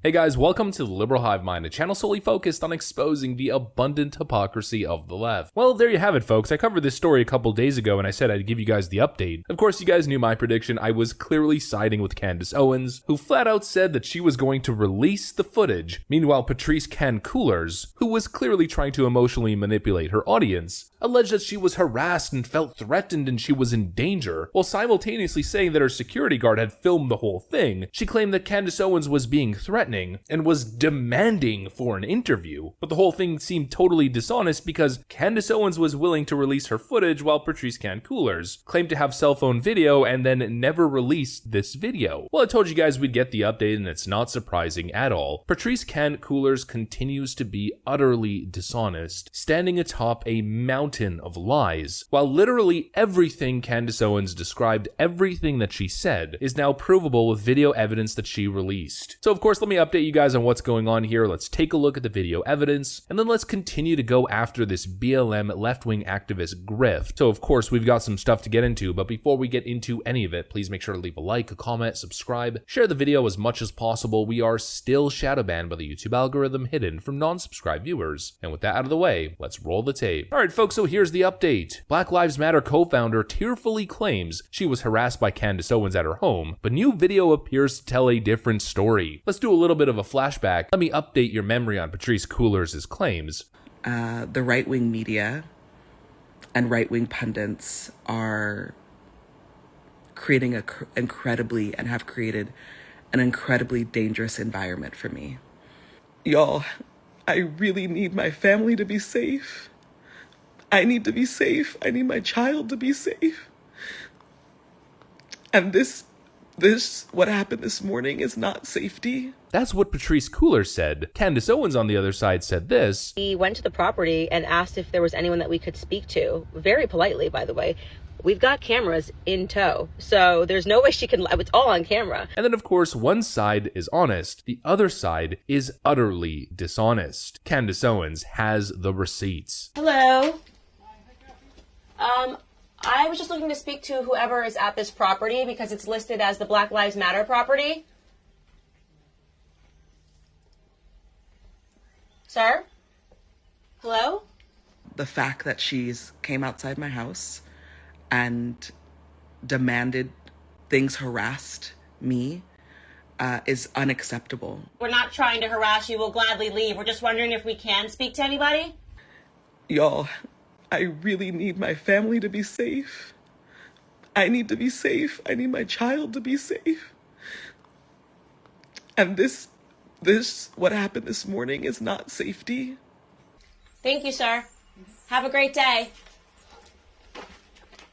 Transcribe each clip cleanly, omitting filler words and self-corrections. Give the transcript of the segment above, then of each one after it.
Hey guys, welcome to the Liberal Hive Mind, a channel solely focused on exposing the abundant hypocrisy of the left. Well, there you have it, folks. I covered this story a couple days ago and I said I'd give you guys the update. Of course, you guys knew my prediction. I was clearly siding with Candace Owens, who flat out said that she was going to release the footage. Meanwhile, Patrice Coolers, who was clearly trying to emotionally manipulate her audience, alleged that she was harassed and felt threatened and she was in danger, while simultaneously saying that her security guard had filmed the whole thing. She claimed that Candace Owens was being threatened and was demanding for an interview, but the whole thing seemed totally dishonest because Candace Owens was willing to release her footage while Patrice Coolers claimed to have cell phone video and then never released this video. Well, I told you guys we'd get the update and it's not surprising at all. Patrice Coolers continues to be utterly dishonest, standing atop a mountain of lies, while literally everything Candace Owens described, everything that she said, is now provable with video evidence that she released. So of course, let me update you guys on what's going on here. Let's take a look at the video evidence, and then let's continue to go after this BLM left-wing activist grift. So of course, we've got some stuff to get into, but before we get into any of it, please make sure to leave a like, a comment, subscribe, share the video as much as possible. We are still shadow banned by the YouTube algorithm, hidden from non-subscribed viewers. And with that out of the way, let's roll the tape. Alright folks, so here's the update. Black Lives Matter co-founder tearfully claims she was harassed by Candace Owens at her home, but new video appears to tell a different story. Let's do a little bit of a flashback. Let me update your memory on Patrice Coolers' claims. The right-wing media and right-wing pundits are creating have created an incredibly dangerous environment for me. Y'all, I really need my family to be safe. I need to be safe. I need my child to be safe. And what happened this morning is not safety. That's what Patrice Coolers said. Candace Owens on the other side said this. He went to the property and asked if there was anyone that we could speak to. Very politely, by the way. We've got cameras in tow, so there's no way she can, it's all on camera. And then of course, one side is honest, the other side is utterly dishonest. Candace Owens has the receipts. Hello. I was just looking to speak to whoever is at this property because it's listed as the Black Lives Matter property. Sir? Hello? The fact that she's came outside my house and demanded things, harassed me, is unacceptable. We're not trying to harass you. We'll gladly leave. We're just wondering if we can speak to anybody. Y'all, I really need my family to be safe. I need to be safe. I need my child to be safe. And what happened this morning is not safety. Thank you, sir. Have a great day.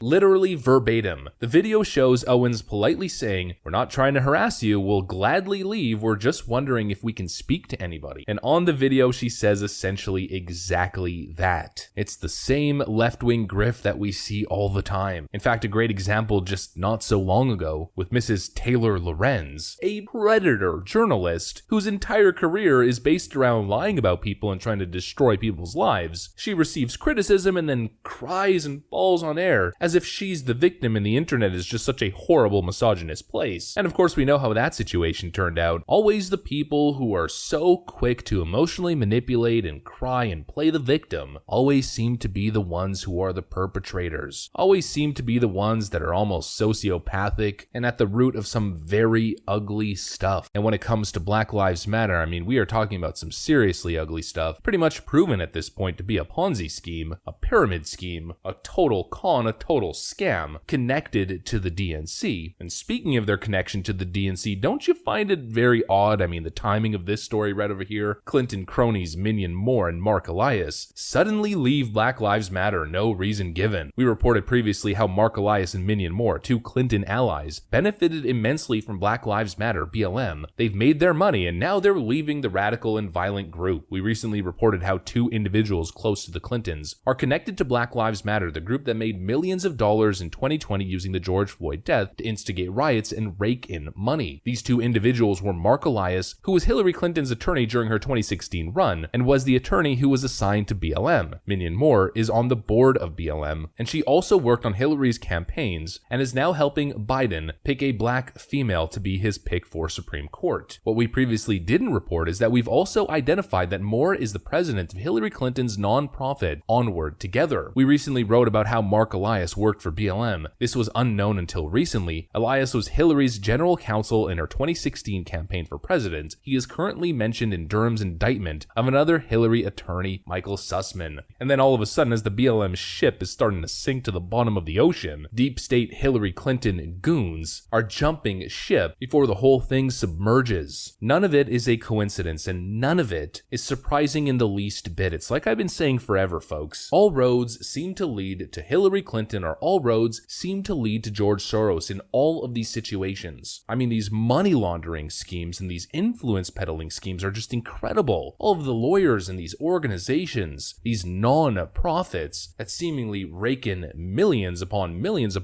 Literally verbatim. The video shows Owens politely saying, "We're not trying to harass you, we'll gladly leave, we're just wondering if we can speak to anybody." And on the video, she says essentially exactly that. It's the same left-wing grift that we see all the time. In fact, a great example just not so long ago with Mrs. Taylor Lorenz, a predator journalist whose entire career is based around lying about people and trying to destroy people's lives. She receives criticism and then cries and falls on air as if she's the victim and the internet is just such a horrible misogynist place. And of course we know how that situation turned out. Always the people who are so quick to emotionally manipulate and cry and play the victim always seem to be the ones who are the perpetrators. Always seem to be the ones that are almost sociopathic and at the root of some very ugly stuff. And when it comes to Black Lives Matter, I mean, we are talking about some seriously ugly stuff, pretty much proven at this point to be a Ponzi scheme, a pyramid scheme, a total con, a total scam connected to the DNC. And speaking of their connection to the DNC, don't you find it very odd? I mean, the timing of this story right over here, Clinton cronies Minion Moore and Mark Elias suddenly leave Black Lives Matter, no reason given. We reported previously how Mark Elias and Minion Moore, two Clinton allies, benefited immensely from Black Lives Matter, BLM. They've made their money and now they're leaving the radical and violent group. We recently reported how two individuals close to the Clintons are connected to Black Lives Matter, the group that made millions millions of dollars in 2020 using the George Floyd death to instigate riots and rake in money. These two individuals were Mark Elias, who was Hillary Clinton's attorney during her 2016 run, and was the attorney who was assigned to BLM. Minion Moore is on the board of BLM, and she also worked on Hillary's campaigns and is now helping Biden pick a black female to be his pick for Supreme Court. What we previously didn't report is that we've also identified that Moore is the president of Hillary Clinton's nonprofit Onward Together. We recently wrote about how Mark Elias worked for BLM. This was unknown until recently. Elias was Hillary's general counsel in her 2016 campaign for president. He is currently mentioned in Durham's indictment of another Hillary attorney, Michael Sussman. And then all of a sudden, as the BLM ship is starting to sink to the bottom of the ocean, deep state Hillary Clinton goons are jumping ship before the whole thing submerges. None of it is a coincidence, and none of it is surprising in the least bit. It's like I've been saying forever, folks. All roads seem to lead to Hillary Clinton, or all roads seem to lead to George Soros in all of these situations. I mean, these money laundering schemes and these influence peddling schemes are just incredible. All of the lawyers and these organizations, these non-profits that seemingly rake in millions upon millions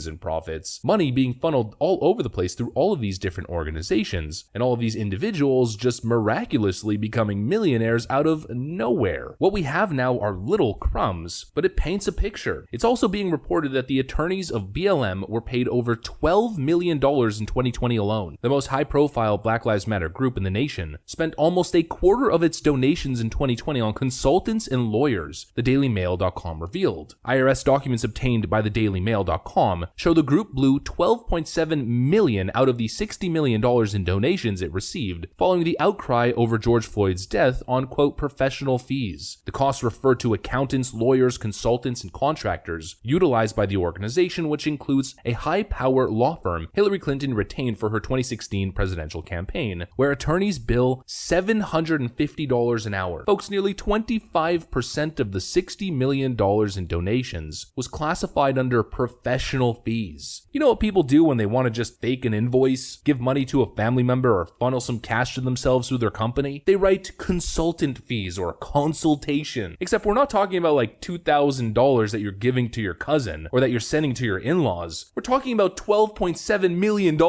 in profits, money being funneled all over the place through all of these different organizations, and all of these individuals just miraculously becoming millionaires out of nowhere. What we have now are little crumbs, but it paints a picture. It's also being reported that the attorneys of BLM were paid over $12 million in 2020 alone. The most high-profile Black Lives Matter group in the nation spent almost a quarter of its donations in 2020 on consultants and lawyers, thedailymail.com revealed. IRS documents obtained by thedailymail.com show the group blew $12.7 million out of the $60 million in donations it received following the outcry over George Floyd's death on, quote, professional fees. The costs refer to accountants, lawyers, consultants, and contractors utilized by the organization, which includes a high-power law firm Hillary Clinton retained for her 2016 presidential campaign, where attorneys bill $750 an hour. Folks, nearly 25% of the $60 million in donations was classified under professional fees. You know what people do when they want to just fake an invoice, give money to a family member, or funnel some cash to themselves through their company? They write consultant fees or consultation. Except we're not talking about like $2,000 that you're giving to your cousin or that you're sending to your in-laws. We're talking about $12.7 million,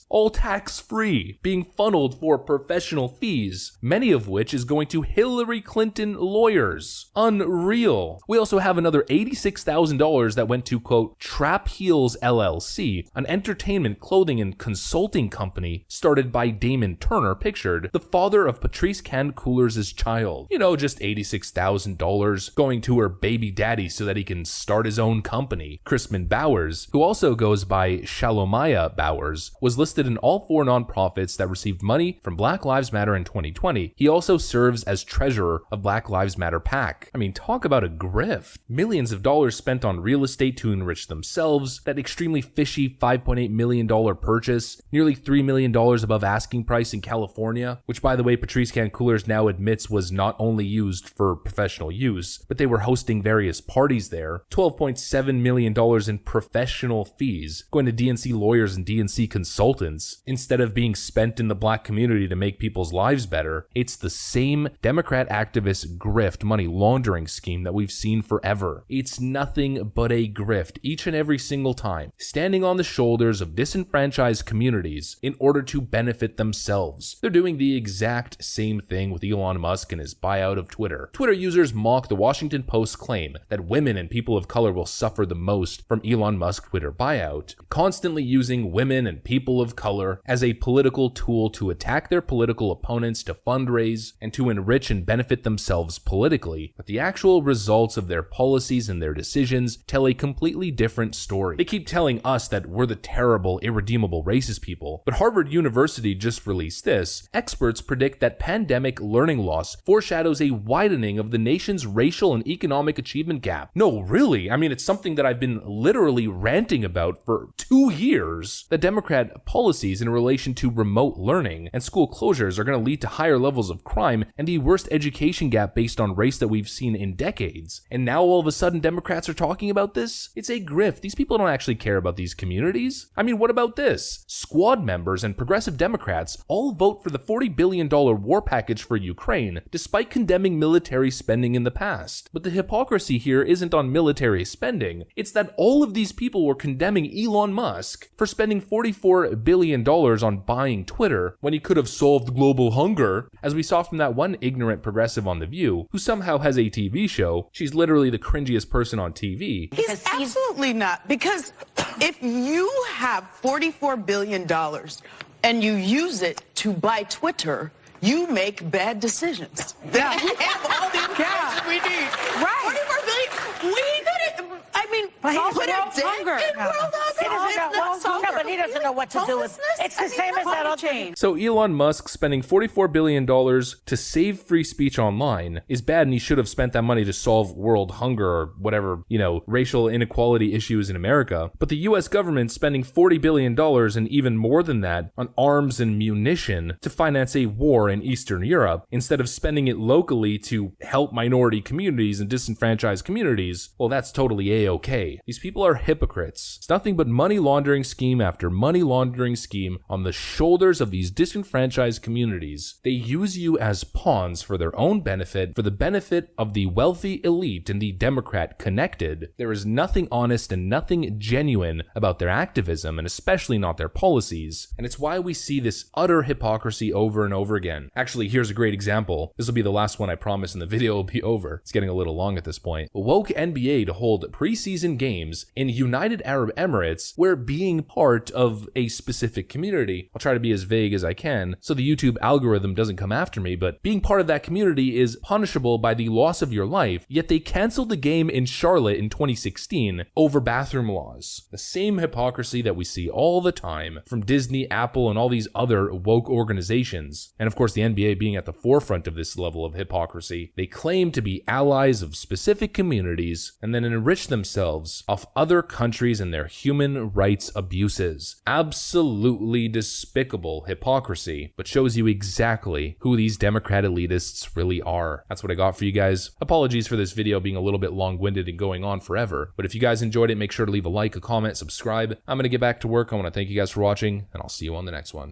all tax-free, being funneled for professional fees, many of which is going to Hillary Clinton lawyers. Unreal. We also have another $86,000 that went to, quote, Trap Heels LLC, an entertainment, clothing, and consulting company started by Damon Turner, pictured the father of Patrice Can-Coolers' child. You know, just $86,000 going to her baby daddy so that he can start his own company. Crispin Bowers, who also goes by Shalomaya Bowers, was listed in all four nonprofits that received money from Black Lives Matter in 2020. He also serves as treasurer of Black Lives Matter PAC. I mean, talk about a grift. Millions of dollars spent on real estate to enrich themselves, that extremely fishy $5.8 million purchase, nearly $3 million above asking price in California, which, by the way, Patrice Can-Coolers now admits was not only used for professional use, but they were hosting various parties there. $12.7 million in professional fees going to DNC lawyers and DNC consultants instead of being spent in the black community to make people's lives better. It's the same Democrat activist grift money laundering scheme that we've seen forever. It's nothing but a grift each and every single time, standing on the shoulders of disenfranchised communities in order to benefit themselves. They're doing the exact same thing with Elon Musk and his buyout of Twitter. Twitter users mock the Washington Post's claim that women and people of color will suffer the most from Elon Musk's Twitter buyout, constantly using women and people of color as a political tool to attack their political opponents, to fundraise, and to enrich and benefit themselves politically. But the actual results of their policies and their decisions tell a completely different story. They keep telling us that we're the terrible, irredeemable racist people, but Harvard University just released this. Experts predict that pandemic learning loss foreshadows a widening of the nation's racial and economic achievement gap. No, really? I mean, it's something that I've been literally ranting about for 2 years. The Democrat policies in relation to remote learning and school closures are going to lead to higher levels of crime and the worst education gap based on race that we've seen in decades. And now all of a sudden Democrats are talking about this? It's a grift. These people don't actually care about these communities. I mean, what about this? Squad members and progressive Democrats all vote for the $40 billion war package for Ukraine, despite condemning military spending in the past. But the hypocrisy here isn't on military spending. spending. It's that all of these people were condemning Elon Musk for spending $44 billion on buying Twitter when he could have solved global hunger, as we saw from that one ignorant progressive on The View, who somehow has a TV show. She's literally the cringiest person on TV. He's absolutely not, because if you have $44 billion and you use it to buy Twitter, you make bad decisions. Yeah. We have all the information we need. Right. $44 billion. We could have, I mean, but he put doesn't know hunger. But he doesn't know what to do with. It's the same as that old change. So Elon Musk spending $44 billion to save free speech online is bad, and he should have spent that money to solve world hunger or whatever, racial inequality issues in America. But the US government spending $40 billion and even more than that on arms and munition to finance a war in Eastern Europe, instead of spending it locally to help minority communities and disenfranchised communities, well, that's totally A-okay. These people are hypocrites. It's nothing but money laundering scheme after money laundering scheme on the shoulders of these disenfranchised communities. They use you as pawns for their own benefit, for the benefit of the wealthy elite and the Democrat connected. There is nothing honest and nothing genuine about their activism, and especially not their policies. And it's why we see this utter hypocrisy over and over again. Actually, here's a great example. This will be the last one, I promise, and the video will be over. It's getting a little long at this point. Woke NBA to hold preseason games in United Arab Emirates, where being part of a specific community, I'll try to be as vague as I can so the YouTube algorithm doesn't come after me, but being part of that community is punishable by the loss of your life, yet they canceled the game in Charlotte in 2016 over bathroom laws. The same hypocrisy that we see all the time from Disney, Apple, and all these other woke organizations. And of course, the NBA being at the forefront of this level of hypocrisy. They claim to be allies of specific communities and then enrich themselves off other countries and their human rights abuses. Absolutely despicable hypocrisy, but shows you exactly who these Democrat elitists really are. That's what I got for you guys. Apologies for this video being a little bit long-winded and going on forever, but if you guys enjoyed it, make sure to leave a like, a comment, subscribe. I'm gonna get back to work. I want to thank you guys for watching, and I'll see you on the next one.